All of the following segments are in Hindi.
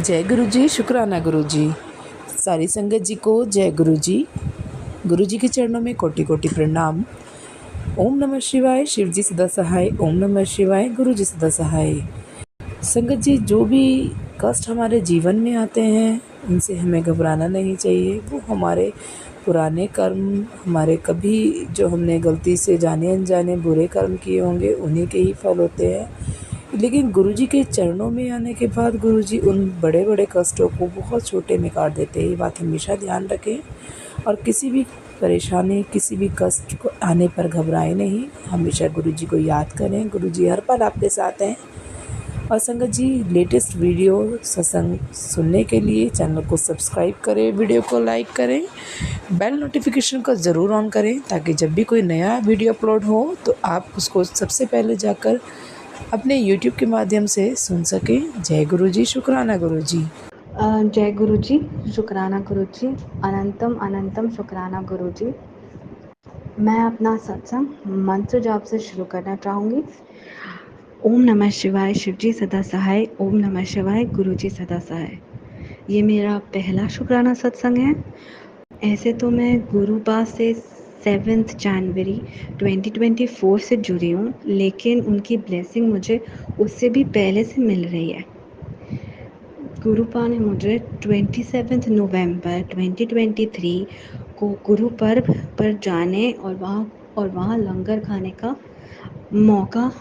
जय गुरु जी, शुक्राना गुरु जी। सारी संगत जी को जय गुरु जी। गुरु जी के चरणों में कोटि कोटि प्रणाम। ओम नमः शिवाय, शिव जी सदा सहाय। ओम नमः शिवाय, गुरु जी सदा सहाय। संगत जी, जो भी कष्ट हमारे जीवन में आते हैं उनसे हमें घबराना नहीं चाहिए। वो हमारे पुराने कर्म, हमारे कभी जो हमने गलती से जाने अनजाने बुरे कर्म किए होंगे उन्हीं के ही फल होते हैं। लेकिन गुरुजी के चरणों में आने के बाद गुरुजी उन बड़े बड़े कष्टों को बहुत छोटे में काट देते हैं। ये बात हमेशा ध्यान रखें और किसी भी परेशानी, किसी भी कष्ट को आने पर घबराएं नहीं। हमेशा गुरुजी को याद करें। गुरुजी हर पल आपके साथ हैं। और संगत जी, लेटेस्ट वीडियो सत्संग सुनने के लिए चैनल को सब्सक्राइब करें, वीडियो को लाइक करें, बेल नोटिफिकेशन को ज़रूर ऑन करें ताकि जब भी कोई नया वीडियो अपलोड हो तो आप उसको सबसे पहले जाकर अपने YouTube के माध्यम से सुन सकें। जय गुरु जी, शुक्राना गुरु जी। जय गुरु जी, शुक्राना गुरु जी, अनंतम अनंतम शुक्राना गुरु जी। मैं अपना सत्संग मंत्र जाप से शुरू करना चाहूँगी। ओम नमः शिवाय, शिव जी सदा सहाय। ओम नमः शिवाय, गुरु जी सदा सहाय। ये मेरा पहला शुक्राना सत्संग है। ऐसे तो मैं गुरुपास से 7 जनवरी 2024 से जुड़ी हूँ, लेकिन उनकी ब्लेसिंग मुझे उससे भी पहले से मिल रही है। गुरुपा ने मुझे 27 नवंबर 2023 को गुरु पर्व पर जाने और वहाँ लंगर खाने का मौका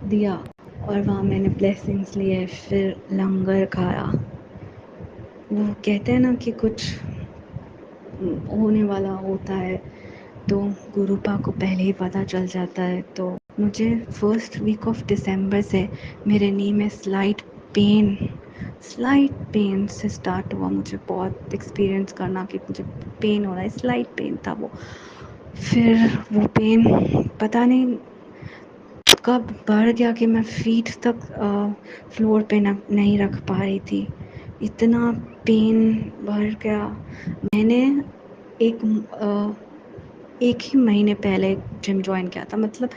दिया और वहाँ मैंने ब्लेसिंग्स लिए, फिर लंगर खाया। वो कहते हैं ना कि कुछ होने वाला होता है तो गुरुपा को पहले ही पता चल जाता है। तो मुझे फर्स्ट वीक ऑफ दिसंबर से मेरे नी में स्लाइट पेन से स्टार्ट हुआ। मुझे बहुत एक्सपीरियंस करना कि मुझे पेन हो रहा है, स्लाइट पेन था वो। फिर वो पेन पता नहीं कब बढ़ गया कि मैं फीट तक फ्लोर पे नहीं रख पा रही थी। इतना पेन बढ़ गया। मैंने एक ही महीने पहले जिम ज्वाइन किया था, मतलब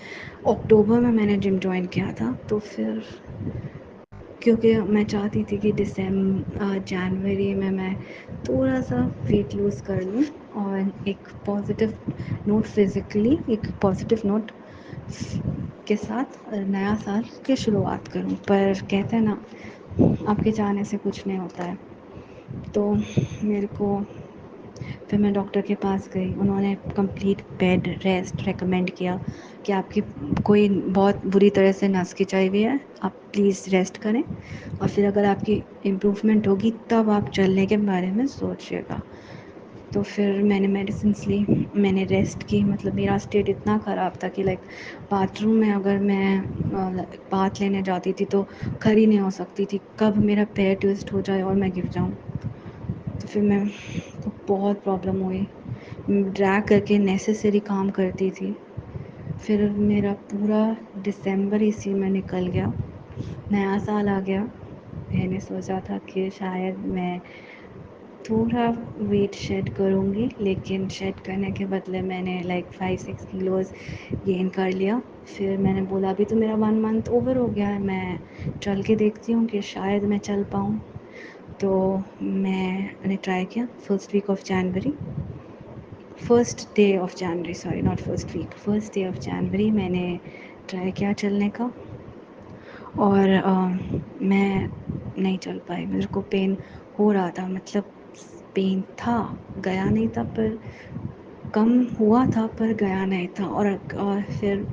अक्टूबर में मैंने जिम ज्वाइन किया था। तो फिर क्योंकि मैं चाहती थी कि जनवरी में मैं थोड़ा सा वेट लूज़ कर लूँ और एक पॉजिटिव नोट फिज़िकली, एक पॉजिटिव नोट के साथ नया साल की शुरुआत करूं। पर कहते हैं ना, आपके चाहने से कुछ नहीं होता है। तो मेरे को फिर मैं डॉक्टर के पास गई। उन्होंने कंप्लीट बेड रेस्ट रेकमेंड किया कि आपकी कोई बहुत बुरी तरह से नस खिंचाई हुई है, आप प्लीज़ रेस्ट करें और फिर अगर आपकी इम्प्रूवमेंट होगी तब आप चलने के बारे में सोचिएगा। तो फिर मैंने मेडिसिन्स ली, मैंने रेस्ट की। मतलब मेरा स्टेट इतना ख़राब था कि लाइक बाथरूम में अगर मैं बाथ लेने जाती थी तो खड़ी नहीं हो सकती थी, कब मेरा पैर ट्विस्ट हो जाए और मैं गिर जाऊँ। तो फिर मैं तो बहुत प्रॉब्लम हुई। ड्रैग करके नेसेसरी काम करती थी। फिर मेरा पूरा दिसंबर इसी में निकल गया। नया साल आ गया। मैंने सोचा था कि शायद मैं थोड़ा वेट शेड करूँगी, लेकिन शेड करने के बदले मैंने लाइक 5-6 किलोज़ गेन कर लिया। फिर मैंने बोला अभी तो मेरा 1 मंथ ओवर हो गया है, मैं चल के देखती हूँ कि शायद मैं चल पाऊँ। तो मैंने ट्राई किया first day of January, sorry not first week, first day of January मैंने ट्राई किया चलने का और मैं नहीं चल पाई। मेरे को पेन हो रहा था, मतलब पेन था, गया नहीं था, पर कम हुआ था पर गया नहीं था। और फिर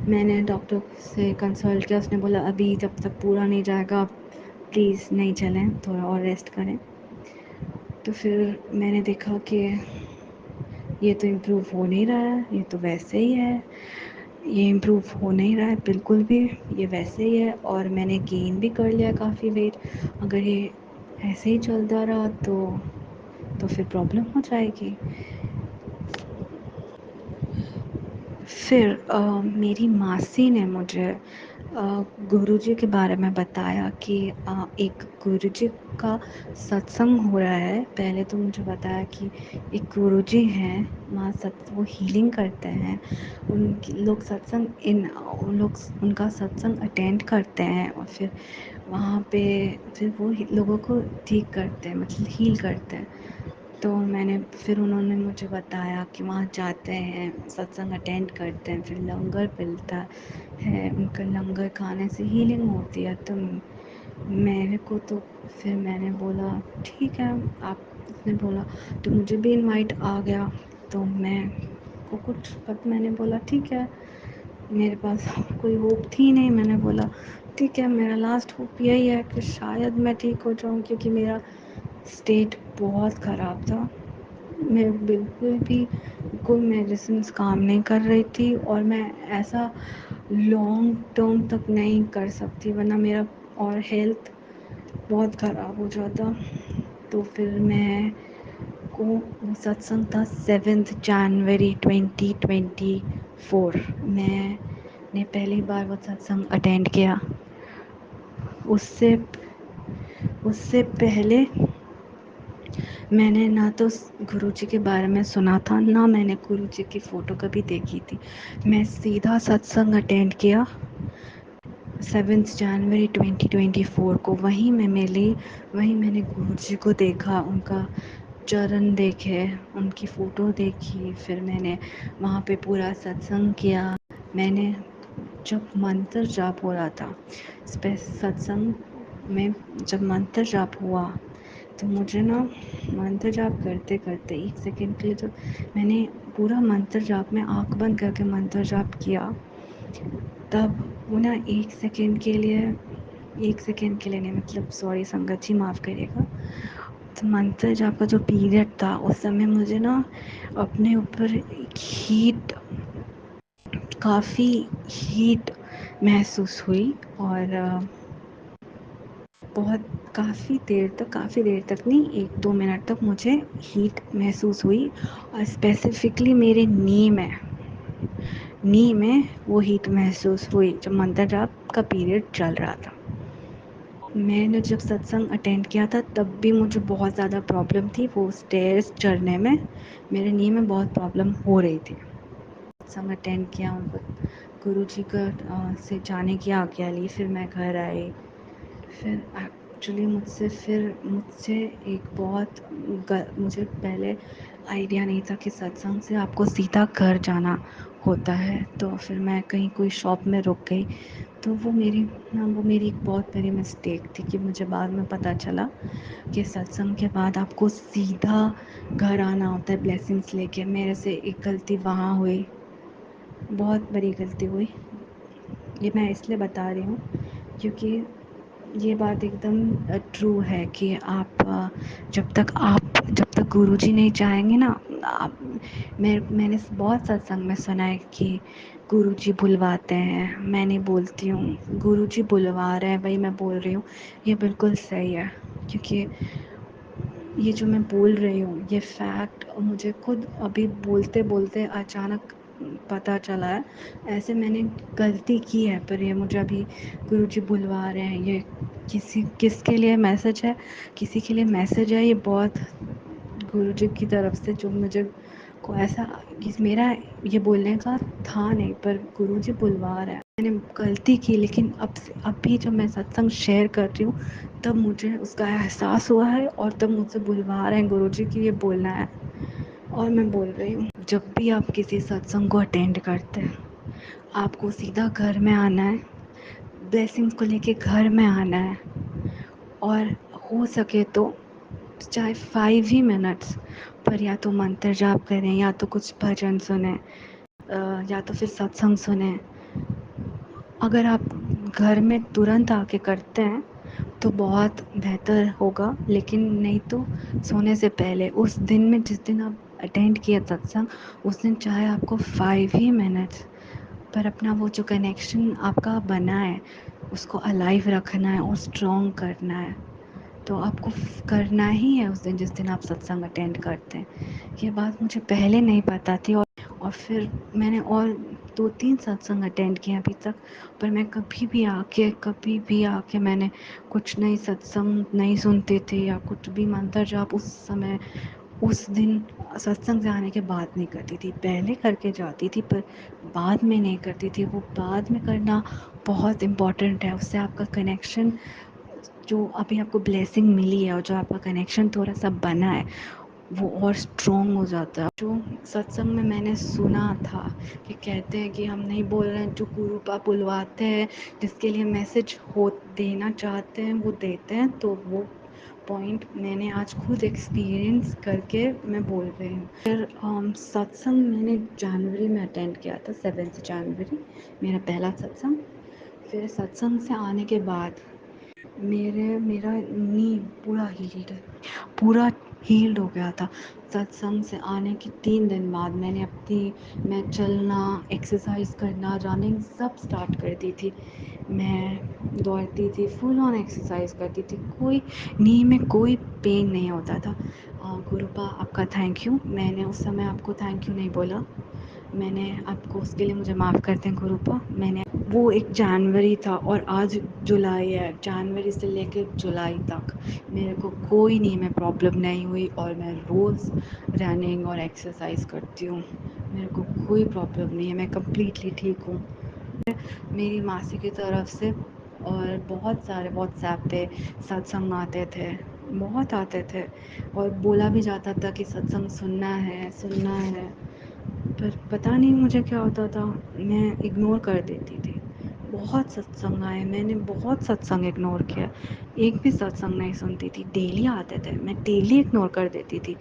मैंने डॉक्टर से कंसल्ट किया। उसने बोला अभी जब तक पूरा नहीं जाएगा प्लीज़ नहीं चलें, थोड़ा और रेस्ट करें। तो फिर मैंने देखा कि ये तो इम्प्रूव हो नहीं रहा है, ये तो वैसे ही है, ये इम्प्रूव हो नहीं रहा है बिल्कुल भी, ये वैसे ही है। और मैंने गेन भी कर लिया काफ़ी वेट। अगर ये ऐसे ही चलता रहा तो फिर प्रॉब्लम हो जाएगी। फिर मेरी मासी ने मुझे गुरुजी के बारे में बताया कि एक गुरुजी का सत्संग हो रहा है। पहले तो मुझे बताया कि एक गुरुजी हैं, वहाँ वो हीलिंग करते हैं। उनकी लोग सत्संग उन लोग उनका सत्संग अटेंड करते हैं और फिर वहाँ पे फिर वो लोगों को ठीक करते हैं, मतलब हील करते हैं। तो फिर उन्होंने मुझे बताया कि वहाँ जाते हैं, सत्संग अटेंड करते हैं, फिर लंगर मिलता है, उनका लंगर खाने से हीलिंग होती है। तो मेरे को तो फिर मैंने बोला ठीक है आप, उसने बोला तो मुझे भी इनवाइट आ गया। तो मैं को कुछ पता, मैंने बोला ठीक है, मेरे पास कोई होप थी नहीं। मैंने बोला ठीक है, मेरा लास्ट होप यही है कि शायद मैं ठीक हो जाऊँ, क्योंकि मेरा स्टेट बहुत ख़राब था। मैं बिल्कुल भी कोई मेडिसिन्स काम नहीं कर रही थी और मैं ऐसा लॉन्ग टर्म तक नहीं कर सकती, वरना मेरा और हेल्थ बहुत ख़राब हो जाता। तो फिर मैं को वो सत्संग था 7 जनवरी 2024। मैंने पहली बार वो सत्संग अटेंड किया। उससे उससे पहले मैंने ना तो गुरुजी के बारे में सुना था, ना मैंने गुरुजी की फ़ोटो कभी देखी थी। मैं सीधा सत्संग अटेंड किया 7 जनवरी 2024 को। वहीं मैं मिली, वहीं मैंने गुरुजी को देखा, उनका चरण देखे, उनकी फ़ोटो देखी। फिर मैंने वहाँ पे पूरा सत्संग किया। मैंने जब मंत्र जाप हो रहा था सत्संग में, जब मंत्र जाप हुआ तो मुझे ना मंत्र जाप करते करते 1 सेकंड के लिए, जब मैंने पूरा मंत्र जाप में आँख बंद करके मंत्र जाप किया, तब वो ना 1 सेकंड के लिए नहीं, मतलब सॉरी संगत जी माफ़ करिएगा। तो मंत्र जाप का जो पीरियड था उस समय मुझे ना अपने ऊपर हीट, काफ़ी हीट महसूस हुई। और बहुत काफ़ी देर तक नहीं, 1-2 मिनट तक मुझे हीट महसूस हुई, और स्पेसिफिकली मेरे नी में वो हीट महसूस हुई जब मंत्र जाप का पीरियड चल रहा था। मैंने जब सत्संग अटेंड किया था तब भी मुझे बहुत ज़्यादा प्रॉब्लम थी, वो स्टेयर्स चढ़ने में मेरे नी में बहुत प्रॉब्लम हो रही थी। सत्संग अटेंड किया, उनको गुरुजी का से जाने की आज्ञा ली, फिर मैं घर आई। फिर एक्चुअली मुझसे एक बहुत मुझे पहले आइडिया नहीं था कि सत्संग से आपको सीधा घर जाना होता है। तो फिर मैं कहीं कोई शॉप में रुक गई, तो वो मेरी एक बहुत बड़ी मिस्टेक थी कि मुझे बाद में पता चला कि सत्संग के बाद आपको सीधा घर आना होता है ब्लेसिंग्स लेके। मेरे से एक गलती वहाँ हुई, बहुत बड़ी गलती हुई। ये मैं इसलिए बता रही हूँ क्योंकि ये बात एकदम ट्रू है कि जब तक गुरुजी नहीं चाहेंगे ना, आप मैंने बहुत सत्संग में सुना है कि गुरुजी बुलवाते हैं। मैं नहीं बोलती हूँ, गुरुजी बुलवा रहे हैं, वही मैं बोल रही हूँ। ये बिल्कुल सही है, क्योंकि ये जो मैं बोल रही हूँ ये फैक्ट मुझे खुद अभी बोलते बोलते अचानक पता चला है। ऐसे मैंने गलती की है, पर ये मुझे अभी गुरुजी बुलवा रहे हैं। ये किसके लिए मैसेज है, किसी के लिए मैसेज है, ये बहुत गुरुजी की तरफ से, जो मुझे को ऐसा मेरा ये बोलने का था नहीं, पर गुरुजी बुलवा रहा है। मैंने गलती की, लेकिन अभी जब मैं सत्संग शेयर कर रही हूँ तब मुझे उसका एहसास हुआ है, और तब मुझसे बुलवा रहे हैं गुरुजी कि ये बोलना है, और मैं बोल रही हूँ। जब भी आप किसी सत्संग को अटेंड करते हैं, आपको सीधा घर में आना है, ब्लेसिंग्स को लेके घर में आना है, और हो सके तो चाहे 5 ही मिनट्स पर या तो मंत्र जाप करें, या तो कुछ भजन सुने, या तो फिर सत्संग सुने। अगर आप घर में तुरंत आके करते हैं तो बहुत बेहतर होगा, लेकिन नहीं तो सोने से पहले, उस दिन में जिस दिन आप अटेंड किया सत्संग, उस दिन चाहे आपको 5 ही मिनट्स पर अपना वो जो कनेक्शन आपका बना है उसको अलाइव रखना है और स्ट्रॉन्ग करना है। तो आपको करना ही है उस दिन, जिस दिन आप सत्संग अटेंड करते हैं। ये बात मुझे पहले नहीं पता थी, और फिर मैंने और 2-3 सत्संग अटेंड किए अभी तक, पर मैं कभी भी आके मैंने कुछ नई सत्संग नहीं सुनते थे या कुछ भी मंत्र जाप उस समय उस दिन सत्संग से आने के बाद नहीं करती थी। पहले करके जाती थी पर बाद में नहीं करती थी। वो बाद में करना बहुत इम्पोर्टेंट है, उससे आपका कनेक्शन, जो अभी आपको ब्लेसिंग मिली है और जो आपका कनेक्शन थोड़ा सा बना है, वो और स्ट्रॉन्ग हो जाता है। जो सत्संग में मैंने सुना था कि कहते हैं कि हम नहीं बोल रहे हैं, जो गुरुपा बुलवाते हैं, जिसके लिए मैसेज हो देना चाहते हैं वो देते हैं। तो वो पॉइंट मैंने आज खुद एक्सपीरियंस करके मैं बोल रही हूँ। फिर सत्संग मैंने जनवरी में अटेंड किया था, 7 जनवरी मेरा पहला सत्संग। फिर सत्संग से आने के बाद मेरा नी पूरा हील्ड हो गया था। सत्संग से आने के 3 दिन बाद मैं चलना, एक्सरसाइज करना, रनिंग सब स्टार्ट कर दी थी। मैं दौड़ती थी, फुल ऑन एक्सरसाइज करती थी, कोई नी में कोई पेन नहीं होता था। गुरुपा आपका थैंक यू, मैंने उस समय आपको थैंक यू नहीं बोला, मैंने आपको उसके लिए मुझे माफ़ कर दें गुरुपा। मैंने वो एक जनवरी था और आज जुलाई है, जनवरी से लेकर जुलाई तक मेरे को कोई नी में प्रॉब्लम नहीं हुई और मैं रोज़ रनिंग और एक्सरसाइज करती हूँ, मेरे को कोई प्रॉब्लम नहीं है, मैं कम्प्लीटली ठीक हूँ। मेरी मासी की तरफ से और बहुत सारे व्हाट्सएप पे सत्संग आते थे, बहुत आते थे, और बोला भी जाता था कि सत्संग सुनना है, पर पता नहीं मुझे क्या होता था, मैं इग्नोर कर देती थी। बहुत सत्संग आए, मैंने बहुत सत्संग इग्नोर किया, एक भी सत्संग नहीं सुनती थी। डेली आते थे, मैं डेली इग्नोर कर देती थी।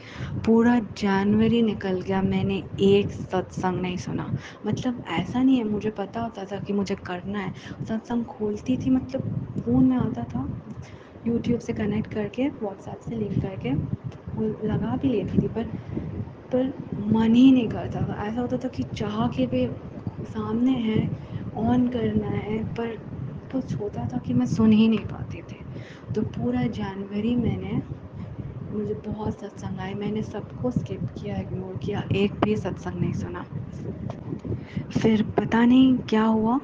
पूरा जनवरी निकल गया, मैंने एक सत्संग नहीं सुना। मतलब ऐसा नहीं है, मुझे पता होता था कि मुझे करना है, सत्संग खोलती थी, मतलब फ़ोन में आता था, यूट्यूब से कनेक्ट करके, व्हाट्सएप से लिंक करके लगा भी लेती थी, पर मन ही नहीं करता था। ऐसा होता था कि चाह के भी सामने है, ऑन करना है, पर कुछ होता था कि मैं सुन ही नहीं पाती थी। तो पूरा जनवरी मुझे बहुत सत्संग आए, मैंने सबको स्किप किया, इग्नोर किया, एक भी सत्संग नहीं सुना। फिर पता नहीं क्या हुआ,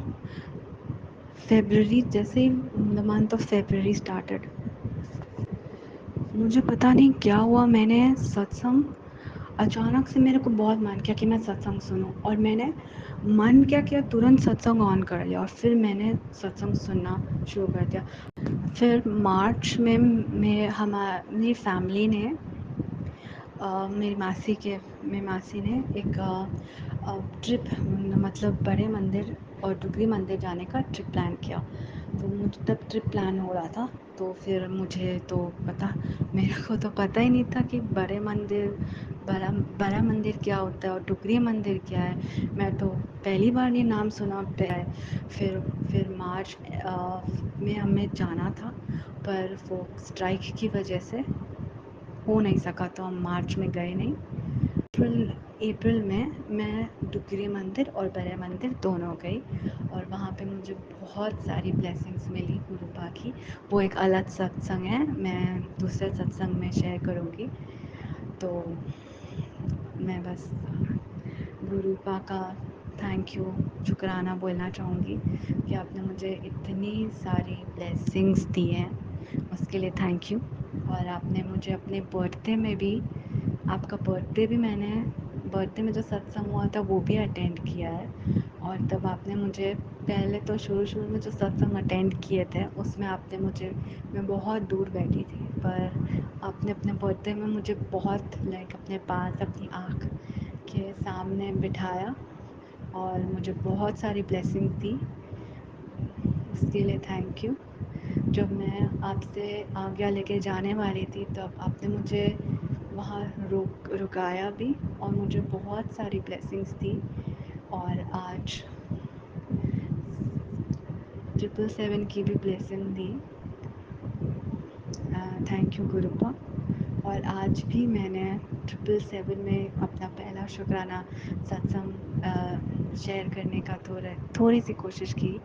फ़रवरी जैसे ही the month of February started, मुझे पता नहीं क्या हुआ, मैंने सत्संग अचानक से, मेरे को बहुत मन किया कि मैं सत्संग सुनूं, और मैंने मन क्या किया, तुरंत सत्संग ऑन कर लिया और फिर मैंने सत्संग सुनना शुरू कर दिया। फिर मार्च में हमारी फैमिली ने मेरी मासी ने एक ट्रिप, मतलब बड़े मंदिर और डुगरी मंदिर जाने का ट्रिप प्लान किया। तो मुझे तब ट्रिप प्लान हो रहा था, तो फिर मेरे को तो पता ही नहीं था कि बड़ा मंदिर क्या होता है और डुगरी मंदिर क्या है। मैं तो पहली बार ये नाम सुना है। फिर मार्च में हमें जाना था, पर वो स्ट्राइक की वजह से हो नहीं सका, तो हम मार्च में गए नहीं। अप्रैल में मैं डुगरी मंदिर और बड़े मंदिर दोनों गई, और वहाँ पे मुझे बहुत सारी ब्लेसिंग्स मिली गुरुपा की। वो एक अलग सत्संग है, मैं दूसरे सत्संग में शेयर करूँगी। तो मैं बस गुरुपा का थैंक यू, शुक्राना बोलना चाहूँगी कि आपने मुझे इतनी सारी ब्लेसिंग्स दी हैं, उसके लिए थैंक यू। और आपने मुझे अपने बर्थडे में भी, आपका बर्थडे में जो सत्संग हुआ था वो भी अटेंड किया है, और तब आपने मुझे, पहले तो शुरू में जो सत्संग अटेंड किए थे उसमें आपने मुझे, मैं बहुत दूर बैठी थी, पर आपने अपने बर्थडे में मुझे बहुत अपने पास अपनी आँख के सामने बिठाया और मुझे बहुत सारी ब्लेसिंग दी, उसके लिए थैंक यू। जब मैं आपसे आज्ञा लेके जाने वाली थी, तब आपने मुझे वहाँ रुकाया भी और मुझे बहुत सारी ब्लेसिंग्स दी, और आज 777 की भी ब्लेसिंग दी। Thank you गुरुपा। और आज भी मैंने 777 में अपना पहला शुक्राना सत्संग शेयर करने का थोड़ी सी कोशिश की।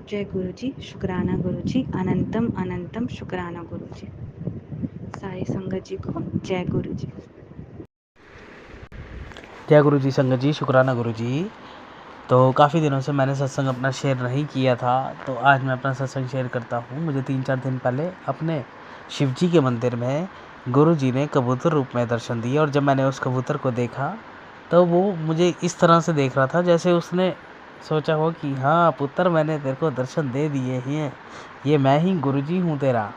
जय गुरु जी, शुक्राना गुरु जी, अनंतम अनंतम शुक्राना गुरु जी। सारी संगत जी को जय गुरु जी। जय गुरु जी संगत जी, शुक्राना गुरु जी। तो काफ़ी दिनों से मैंने सत्संग अपना शेयर नहीं किया था, तो आज मैं अपना सत्संग शेयर करता हूँ। मुझे 3-4 दिन पहले अपने शिव जी के मंदिर में गुरु जी ने कबूतर रूप में दर्शन दिए, और जब मैंने उस कबूतर को देखा तो वो मुझे इस तरह से देख रहा था जैसे उसने सोचा हो कि हाँ पुत्र, मैंने तेरे को दर्शन दे दिए हैं, ये मैं ही गुरु जी हूँ तेरा।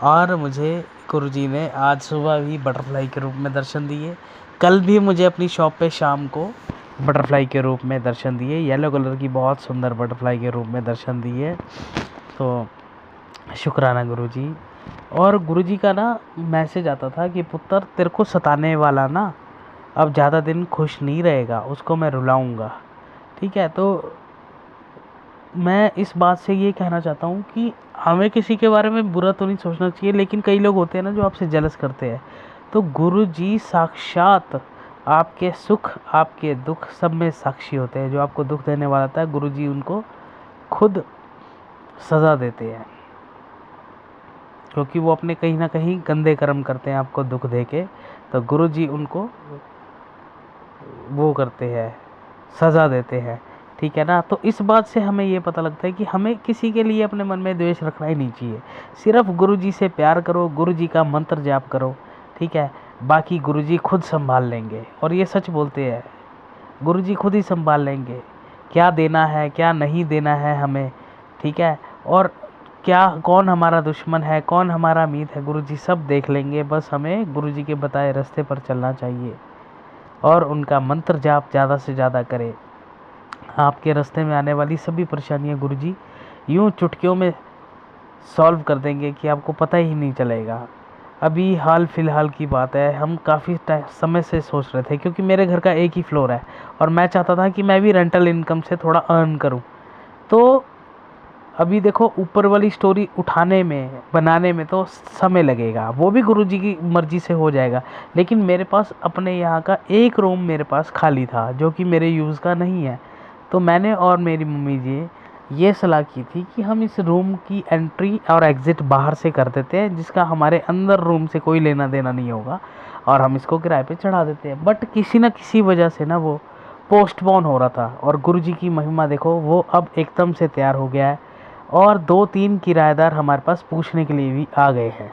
और मुझे गुरु जी ने आज सुबह भी बटरफ्लाई के रूप में दर्शन दिए, कल भी मुझे अपनी शॉप पे शाम को बटरफ्लाई के रूप में दर्शन दिए, येलो कलर की बहुत सुंदर बटरफ्लाई के रूप में दर्शन दिए। तो शुक्राना गुरु जी। और गुरु जी का ना मैसेज आता था कि पुत्र, तेरे को सताने वाला ना अब ज़्यादा दिन खुश नहीं रहेगा, उसको मैं रुलाऊंगा। ठीक है, तो मैं इस बात से ये कहना चाहता हूँ कि हमें किसी के बारे में बुरा तो नहीं सोचना चाहिए, लेकिन कई लोग होते हैं ना जो आपसे जेलस करते हैं। तो गुरु जी साक्षात आपके सुख आपके दुख सब में साक्षी होते हैं। जो आपको दुख देने वाला था, गुरु जी उनको खुद सज़ा देते हैं, क्योंकि वो अपने कहीं ना कहीं गंदे कर्म करते हैं आपको दुख दे के। तो गुरु जी उनको वो करते हैं, सज़ा देते हैं। ठीक है ना। तो इस बात से हमें ये पता लगता है कि हमें किसी के लिए अपने मन में द्वेष रखना ही नहीं चाहिए। सिर्फ गुरु जी से प्यार करो, गुरु जी का मंत्र जाप करो। ठीक है, बाकी गुरु जी खुद संभाल लेंगे। और ये सच बोलते हैं, गुरु जी खुद ही संभाल लेंगे, क्या देना है क्या नहीं देना है हमें। ठीक है, और क्या कौन हमारा दुश्मन है कौन हमारा मीत है, गुरु जी सब देख लेंगे। बस हमें गुरु जी के बताए रास्ते पर चलना चाहिए और उनका मंत्र जाप ज़्यादा से ज़्यादा करें। आपके रास्ते में आने वाली सभी परेशानियां गुरु जी यूँ चुटकियों में सॉल्व कर देंगे कि आपको पता ही नहीं चलेगा। अभी हाल फिलहाल की बात है, हम काफ़ी समय से सोच रहे थे, क्योंकि मेरे घर का एक ही फ्लोर है और मैं चाहता था कि मैं भी रेंटल इनकम से थोड़ा अर्न करूं। तो अभी देखो, ऊपर वाली स्टोरी उठाने में बनाने में तो समय लगेगा, वो भी गुरु जी की मर्ज़ी से हो जाएगा। लेकिन मेरे पास अपने यहाँ का एक रूम मेरे पास खाली था जो कि मेरे यूज़ का नहीं है। तो मैंने और मेरी मम्मी जी ये सलाह की थी कि हम इस रूम की एंट्री और एग्ज़िट बाहर से कर देते हैं, जिसका हमारे अंदर रूम से कोई लेना देना नहीं होगा, और हम इसको किराए पे चढ़ा देते हैं। बट किसी न किसी वजह से ना वो पोस्टपोन हो रहा था, और गुरु जी की महिमा देखो, वो अब एकदम से तैयार हो गया है और 2-3 किराएदार हमारे पास पूछने के लिए भी आ गए हैं।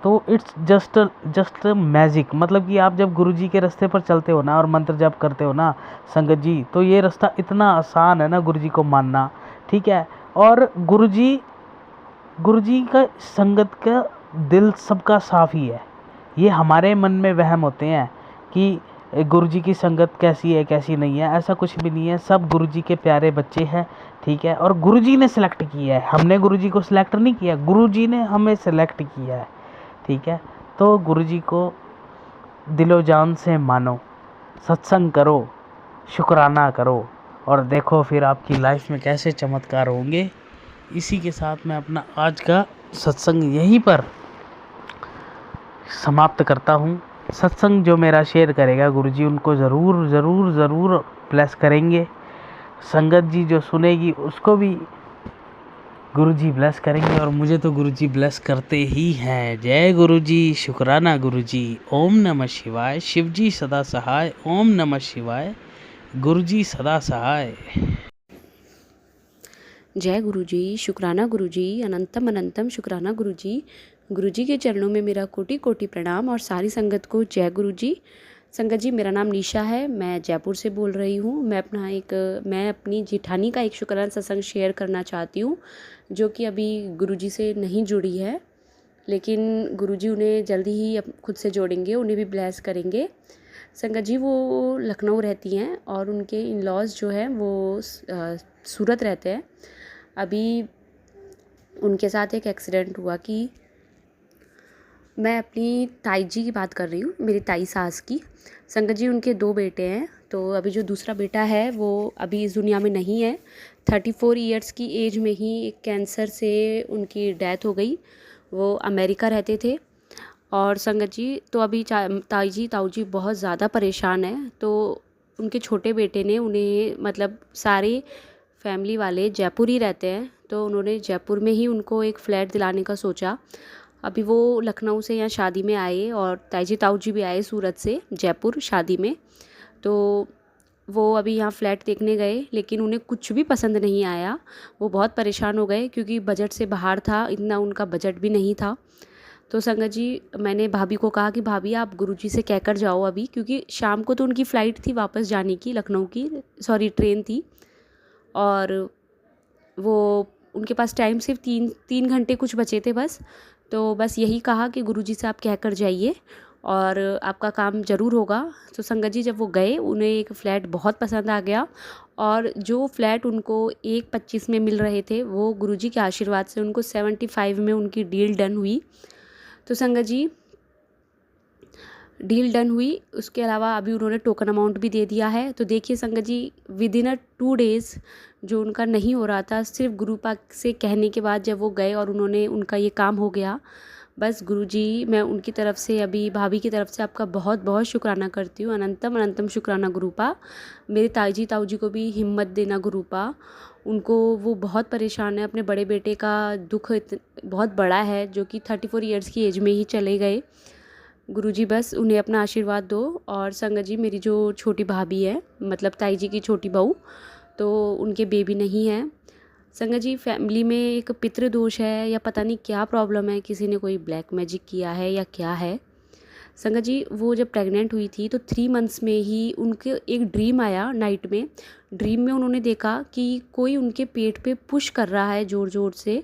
तो इट्स जस्ट मैजिक। मतलब कि आप जब गुरु जी के रास्ते पर चलते हो ना और मंत्र जप करते हो ना संगत जी, तो ये रास्ता इतना आसान है ना गुरु जी को मानना। ठीक है, और गुरु जी का संगत का दिल सबका साफ ही है। ये हमारे मन में वहम होते हैं कि गुरु जी की संगत कैसी है कैसी नहीं है, ऐसा कुछ भी नहीं है। सब गुरु जी के प्यारे बच्चे हैं। ठीक है, और गुरु जी ने सेलेक्ट किया है, हमने गुरु जी को सिलेक्ट नहीं किया, गुरु जी ने हमें सेलेक्ट किया है। ठीक है, तो गुरु जी को दिलो जान से मानो, सत्संग करो, शुक्राना करो, और देखो फिर आपकी लाइफ में कैसे चमत्कार होंगे। इसी के साथ मैं अपना आज का सत्संग यहीं पर समाप्त करता हूँ। सत्संग जो मेरा शेयर करेगा गुरु जी उनको ज़रूर ज़रूर ज़रूर ब्लेस करेंगे। संगत जी जो सुनेगी उसको भी गुरु जी ब्लेस करेंगे, और मुझे तो गुरु जी ब्लेस करते ही हैं। जय गुरु जी, शुक्राना गुरु जी। ओम नमः शिवाय। शिव जी सदा सहाय। ओम नमः शिवाय। गुरु जी सदा सहाय। जय गुरु जी, शुक्राना गुरु जी, अनंतम अनंतम शुक्राना गुरु जी। गुरु जी के चरणों में मेरा कोटि कोटि प्रणाम, और सारी संगत को जय गुरु जी। संगत जी, मेरा नाम निशा है, मैं जयपुर से बोल रही हूँ। मैं अपनी जेठानी का एक शुक्राना सत्संग शेयर करना चाहती हूँ, जो कि अभी गुरु जी से नहीं जुड़ी है, लेकिन गुरु जी उन्हें जल्दी ही खुद से जोड़ेंगे, उन्हें भी ब्लेस करेंगे। संगत जी, वो लखनऊ रहती हैं और उनके इन लॉज जो हैं वो सूरत रहते हैं। अभी उनके साथ एक एक्सीडेंट हुआ कि मैं अपनी ताई जी की बात कर रही हूँ, मेरी ताई सास की। संगत जी, उनके 2 बेटे हैं, तो अभी जो दूसरा बेटा है वो अभी इस दुनिया में नहीं है। 34 ईयर्स की एज में ही एक कैंसर से उनकी डेथ हो गई। वो अमेरिका रहते थे। और संगत जी, तो अभी ताऊ जी बहुत ज़्यादा परेशान हैं। तो उनके छोटे बेटे ने उन्हें, मतलब सारे फैमिली वाले जयपुर ही रहते हैं, तो उन्होंने जयपुर में ही उनको एक फ़्लैट दिलाने का सोचा। अभी वो लखनऊ से यहाँ शादी में आए, और ताऊ जी भी आए सूरत से जयपुर शादी में। तो वो अभी यहाँ फ्लैट देखने गए, लेकिन उन्हें कुछ भी पसंद नहीं आया। वो बहुत परेशान हो गए क्योंकि बजट से बाहर था, इतना उनका बजट भी नहीं था। तो संगत जी, मैंने भाभी को कहा कि भाभी आप गुरुजी से कहकर जाओ अभी, क्योंकि शाम को तो उनकी फ़्लाइट थी वापस जाने की, लखनऊ की, सॉरी ट्रेन थी, और वो उनके पास टाइम सिर्फ 3 घंटे कुछ बचे थे बस। तो बस यही कहा कि गुरुजी से आप कहकर जाइए और आपका काम ज़रूर होगा। तो संगत जी, जब वो गए, उन्हें एक फ़्लैट बहुत पसंद आ गया, और जो फ्लैट उनको 1,25 में मिल रहे थे, वो गुरुजी के आशीर्वाद से उनको 75 में उनकी डील डन हुई। तो संगत जी, डील डन हुई, उसके अलावा अभी उन्होंने टोकन अमाउंट भी दे दिया है। तो देखिए संगत जी, विदिन 2 डेज़ जो उनका नहीं हो रहा था, सिर्फ गुरुपा से कहने के बाद जब वो गए और उन्होंने, उनका ये काम हो गया। बस गुरुजी, मैं उनकी तरफ से, अभी भाभी की तरफ से आपका बहुत बहुत शुक्राना करती हूँ। अनंतम अनंतम शुक्राना गुरुपा। मेरे ताऊ जी को भी हिम्मत देना गुरुपा। उनको, वो बहुत परेशान है, अपने बड़े बेटे का दुख बहुत बड़ा है, जो कि 34 ईयर्स की एज में ही चले गए। गुरुजी बस उन्हें अपना आशीर्वाद दो। और संगत जी, मेरी जो छोटी भाभी है, मतलब ताई जी की छोटी बहू, तो उनके बेबी नहीं है। संगत जी, फैमिली में एक पितृ दोष है या पता नहीं क्या प्रॉब्लम है, किसी ने कोई ब्लैक मैजिक किया है या क्या है। संगत जी, वो जब प्रेग्नेंट हुई थी तो 3 मंथ्स में ही उनके एक ड्रीम आया नाइट में। ड्रीम में उन्होंने देखा कि कोई उनके पेट पे पुश कर रहा है ज़ोर ज़ोर से,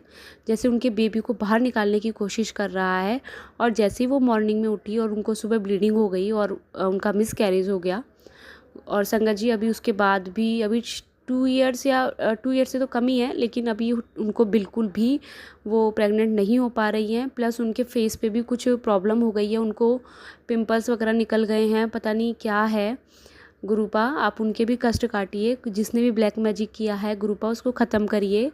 जैसे उनके बेबी को बाहर निकालने की कोशिश कर रहा है। और जैसे ही वो मॉर्निंग में उठी और उनको सुबह ब्लीडिंग हो गई और उनका मिस कैरेज हो गया। और संगत जी, अभी उसके बाद भी, अभी 2 ईयर्स या 2 ईयर से तो कम ही है, लेकिन अभी उनको बिल्कुल भी वो प्रेग्नेंट नहीं हो पा रही हैं। प्लस उनके फेस पे भी कुछ प्रॉब्लम हो गई है, उनको पिंपल्स वगैरह निकल गए हैं, पता नहीं क्या है। गुरुपा, आप उनके भी कष्ट काटिए। जिसने भी ब्लैक मैजिक किया है गुरुपा, उसको ख़त्म करिए।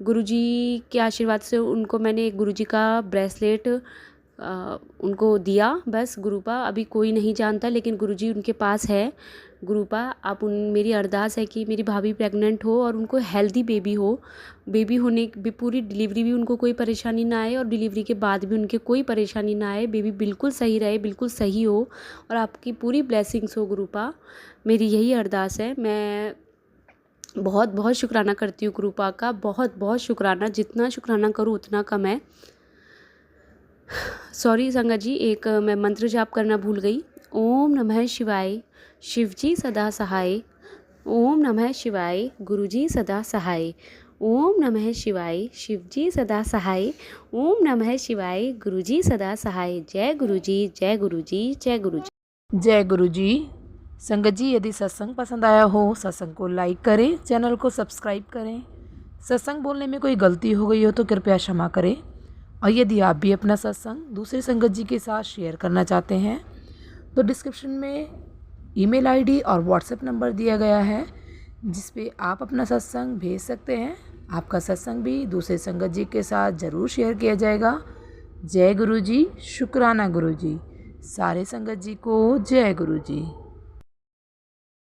गुरुजी के आशीर्वाद से उनको मैंने एक गुरुजी का ब्रेसलेट उनको दिया। बस गुरुपा, अभी कोई नहीं जानता, लेकिन गुरुजी उनके पास है। गुरुपा, आप मेरी अरदास है कि मेरी भाभी प्रेग्नेंट हो और उनको हेल्दी बेबी हो। बेबी होने भी, पूरी डिलीवरी भी उनको कोई परेशानी ना आए, और डिलीवरी के बाद भी उनके कोई परेशानी ना आए। बेबी बिल्कुल सही रहे, बिल्कुल सही हो, और आपकी पूरी ब्लेसिंग्स हो गुरुपा। मेरी यही अरदास है। मैं बहुत बहुत शुक्राना करती हूँ गुरुपा का, बहुत बहुत शुक्राना। जितना शुक्राना करूँ उतना कम है। सॉरी संगत जी, एक मैं मंत्र जाप करना भूल गई। ओम नमः शिवाय, शिवजी सदा सहाय। ओम नमः शिवाय, गुरुजी सदा सहाय। ओम नमः शिवाय, शिवजी सदा सहाय। ओम नमः शिवाय, गुरुजी सदा सहाय। जय गुरुजी, जय गुरुजी, जय गुरुजी। जय गुरुजी। संगत जी, यदि सत्संग पसंद आया हो, सत्संग को लाइक करें, चैनल को सब्सक्राइब करें। सत्संग बोलने में कोई गलती हो गई हो तो कृपया क्षमा करें। और यदि आप भी अपना सत्संग दूसरे संगत जी के साथ शेयर करना चाहते हैं तो डिस्क्रिप्शन में ईमेल आईडी और व्हाट्सएप नंबर दिया गया है, जिस पे आप अपना सत्संग भेज सकते हैं। आपका सत्संग भी दूसरे संगत जी के साथ ज़रूर शेयर किया जाएगा। जय गुरु जी, शुक्राना गुरु जी। सारे संगत जी को जय गुरु जी।